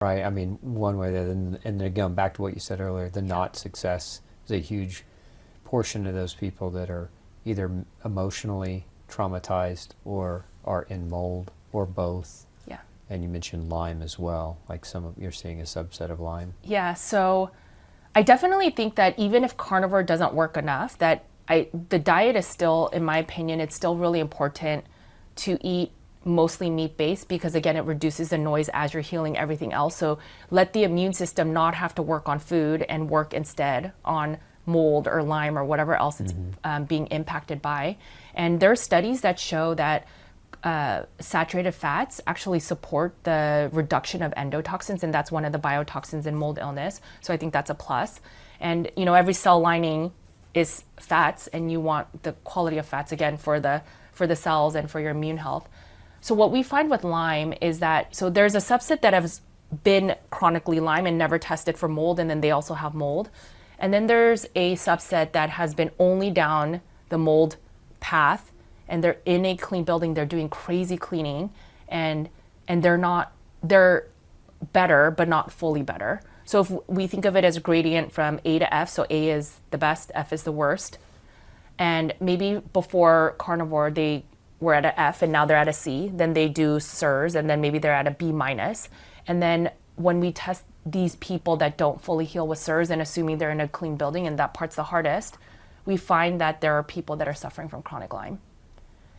Right. I mean, one way that, and then going back to what you said earlier, the not success is a huge portion of those people that are either emotionally traumatized or are in mold or both. Yeah. And you mentioned Lyme as well, like some of you're seeing a subset of Lyme. Yeah, so I definitely think that even if carnivore doesn't work enough, that the diet is still, in my opinion, it's still really important to eat mostly meat-based because again, it reduces the noise as you're healing everything else. So let the immune system not have to work on food and work instead on mold or Lyme or whatever else it's being impacted by. And there are studies that show that saturated fats actually support the reduction of endotoxins, and that's one of the biotoxins in mold illness. So I think that's a plus. And you know, every cell lining is fats, and you want the quality of fats again for the cells and for your immune health. So what we find with Lyme is that, so there's a subset that has been chronically Lyme and never tested for mold, and then they also have mold. And then there's a subset that has been only down the mold path, and they're in a clean building, they're doing crazy cleaning, and they're better, but not fully better. So if we think of it as a gradient from A to F, so A is the best, F is the worst. And maybe before carnivore, they were at an F and now they're at a C, then they do SIRS, and then maybe they're at a B minus. And then when we test these people that don't fully heal with SIRS and assuming they're in a clean building, and that part's the hardest, we find that there are people that are suffering from chronic Lyme.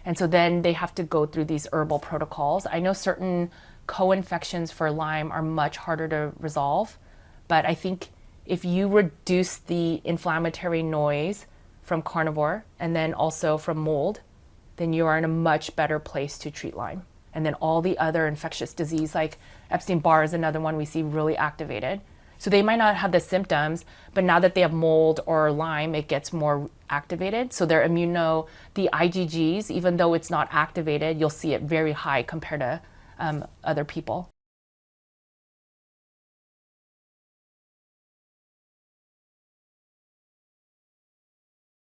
And so then they have to go through these herbal protocols. I know certain co-infections for Lyme are much harder to resolve, but I think if you reduce the inflammatory noise from carnivore and then also from mold, then you are in a much better place to treat Lyme. And then all the other infectious disease, like Epstein-Barr is another one we see really activated. So they might not have the symptoms, but now that they have mold or Lyme, it gets more activated. So their the IgGs, even though it's not activated, you'll see it very high compared to other people.